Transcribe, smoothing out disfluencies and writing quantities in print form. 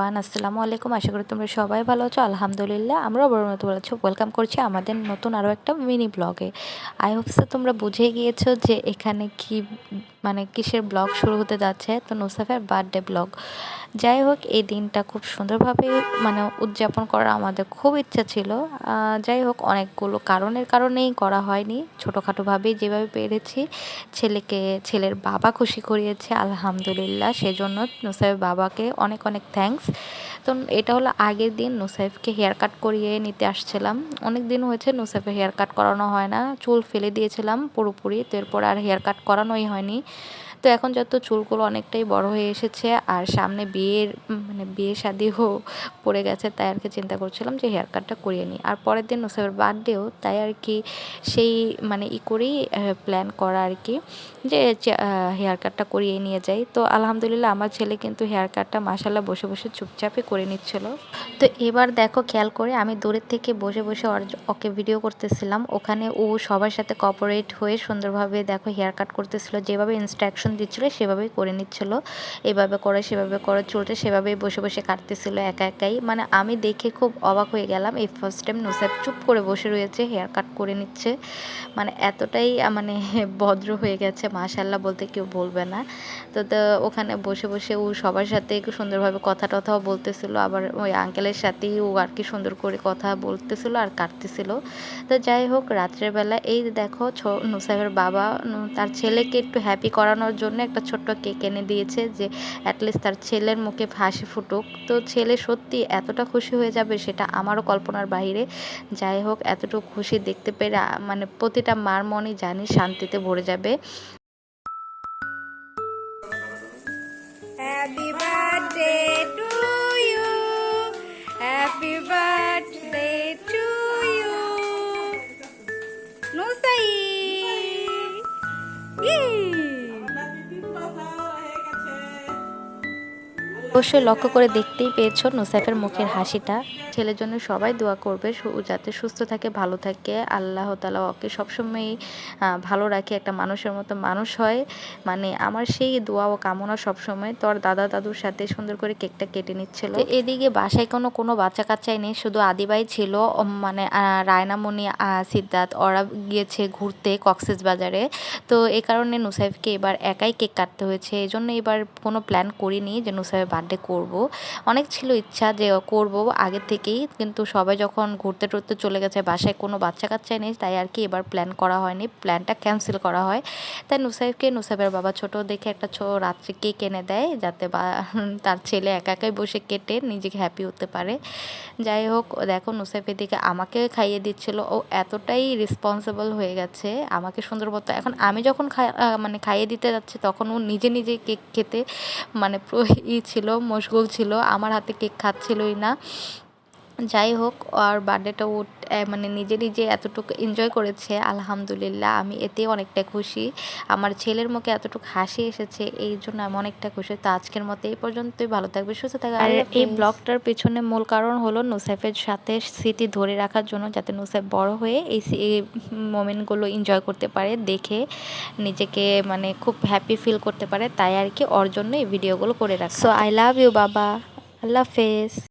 Everyone, আসসালামু আলাইকুম। আশা করি তোমরা সবাই ভালো আছো। আলহামদুলিল্লাহ আমরাও বড় মতো ভালো আছি। ওয়েলকাম করছি আমাদের নতুন আরও একটা মিনি ব্লগে। আই হোপ সো তোমরা বুঝে গিয়েছো যে এখানে কি কিসের ব্লগ শুরু হতে যাচ্ছে। তো নুসাফের বার্থডে ব্লগ। যাই হোক, এই দিনটা খুব সুন্দরভাবে উদযাপন করার আমাদের খুব ইচ্ছা ছিল। যাই হোক, অনেকগুলো কারণেই করা হয়নি। ছোটোখাটোভাবেই যেভাবে পেরেছি ছেলের বাবা খুশি করিয়েছে, আলহামদুলিল্লাহ। সেজন্য নুসাইফের বাবাকে অনেক অনেক থ্যাঙ্কস। তো এটা হলো আগের দিন নুসাইফকে হেয়ার কাট করিয়ে নিতে আসছিলাম। অনেক দিন হয়েছে নুসাইফের হেয়ার কাট করানো হয় না, চুল ফেলে দিয়েছিলাম পুরোপুরি, তো এরপর আর হেয়ার কাট করানোই হয়নি। তো এখন যত চুলগুলো অনেকটাই বড় হয়ে এসেছে আর সামনে বিয়ে শাদিও পড়ে গেছে, তাই আর কি চিন্তা করছিলাম যে হেয়ার কাটটা করিয়ে নিই। আর পরের দিন নুসাইফের বার্থডেও, তাই আর কি সেই করেই প্ল্যান করা আর কি, যে হেয়ার কাটটা করিয়ে নিয়ে যাই। তো আলহামদুলিল্লাহ আমার ছেলে কিন্তু হেয়ার কাটটা মাশাআল্লাহ বসে বসে চুপচাপই করে নিচ্ছিল। তো এবার দেখো, খেয়াল করে আমি দূরের থেকে বসে বসে ওকে ভিডিও করতেছিলাম। ওখানে ও সবার সাথে কোঅপারেট হয়ে সুন্দরভাবে দেখো হেয়ার কাট করতেছিল, যেভাবে ইনস্ট্রাকশন দিচ্ছিল সেভাবেই করে নিচ্ছিল। এভাবে করে সেভাবে করে চুলটা সেভাবেই বসে বসে কাটতেছিল একা একাই। আমি দেখে খুব অবাক হয়ে গেলাম। এই ফার্স্ট টাইম নুসাইব চুপ করে বসে রয়েছে, হেয়ার কাট করে নিচ্ছে। এতটাই ভদ্র হয়ে গেছে, মাশাআল্লাহ বলতে কেউ বলবে না। তো ওখানে বসে বসে ও সবার সাথে একটু সুন্দরভাবে কথাও বলতেছিল, আবার ওই আঙ্কেলের সাথেই ও আর কি সুন্দর করে কথা বলতেছিল আর কাটতেছিল। তো যাই হোক, রাত্রের বেলা এই দেখো নুসাইবের বাবা তার ছেলেকে একটু হ্যাপি করানোর জন্য একটা ছোট্ট কেক এনে দিয়েছে, যে অ্যাটলিস্ট তার ছেলের মুখে হাসি ফুটুক। তো ছেলে সত্যি এতটা খুশি হয়ে যাবে সেটা আমারও কল্পনার বাইরে। যাই হোক, এতটুকু খুশি দেখতে পেরে প্রতিটা মার মনই জানি শান্তিতে ভরে যাবে। Happy birthday to you. Happy birthday to you. Nusai. অবশ্যই লক্ষ্য করে দেখতেই পেয়েছো নুসাইফের মুখের হাসিটা। ছেলের জন্য সবাই দোয়া করবে যাতে সুস্থ থাকে, ভালো থাকে। আল্লাহ তাআলা ওকে সবসময় ভালো রাখে, একটা মানুষের মতো মানুষ হয়। আমার সেই দোয়া ও কামনা সবসময়। তোর দাদা দাদুর সাথে সুন্দর করে কেকটা কেটে নিচ্ছিল। এদিকে বাসায় কোনো বাচ্চা কাচ্চাই নেই, শুধু আদিবাই ছিল। রায়নামণি, সিদ্ধার্থ ওরা গিয়েছে ঘুরতে কক্সেস বাজারে। তো এই কারণে নুসাইফকে এবার একাই কেক কাটতে হয়েছে। এই জন্য এবার কোনো প্ল্যান করিনি যে নুসাইফের বার্থডে করব। অনেক ছিল ইচ্ছা যে করব আগে থেকেই, কিন্তু সবাই যখন ঘুরতে টুরতে চলে গেছে, বাসায় কোনো বাচ্চা কাচ্চাই নেই, তাই আর কি এবার প্ল্যান করা হয়নি, প্ল্যানটা ক্যান্সেল করা হয়। তাই নুসাইফের বাবা ছোট দেখে একটা রাত্রে কেক এনে দেয়, যাতে তার ছেলে একা একাই বসে কেটে নিজেকে হ্যাপি হতে পারে। যাই হোক, দেখো নুসাইফের দিকে আমাকে খাইয়ে দিচ্ছিল। ও এতটাই রেসপন্সিবল হয়ে গেছে আমাকে সুন্দর মতো। এখন আমি যখন খাইয়ে দিতে যাচ্ছি, তখন ও নিজে নিজে কেক খেতে ছিল, মশগুল ছিল, আমার হাতে কেক খাচ্ছিলই না। যাই হোক, আর বার্থডেটা ও নিজে নিজে এতটুকু এনজয় করেছে, আলহামদুলিল্লাহ আমি এতে অনেকটা খুশি। আমার ছেলের মুখে এতটুকু হাসি এসেছে, এই জন্য আমি অনেকটা খুশি। তো আজকের মতো এই পর্যন্তই, ভালো থাকবে, সুস্থ থাকবে। আর এই ব্লগটার পেছনে মূল কারণ হলো নুসাইফের সাথে স্মৃতি ধরে রাখার জন্য, যাতে নুসাইফ বড় হয়ে এই মোমেন্টগুলো এনজয় করতে পারে, দেখে নিজেকে খুব হ্যাপি ফিল করতে পারে। তাই আর কি ওর জন্য এই ভিডিওগুলো করে রাখা। সো আই লাভ ইউ বাবা, আল্লাহ হাফেজ।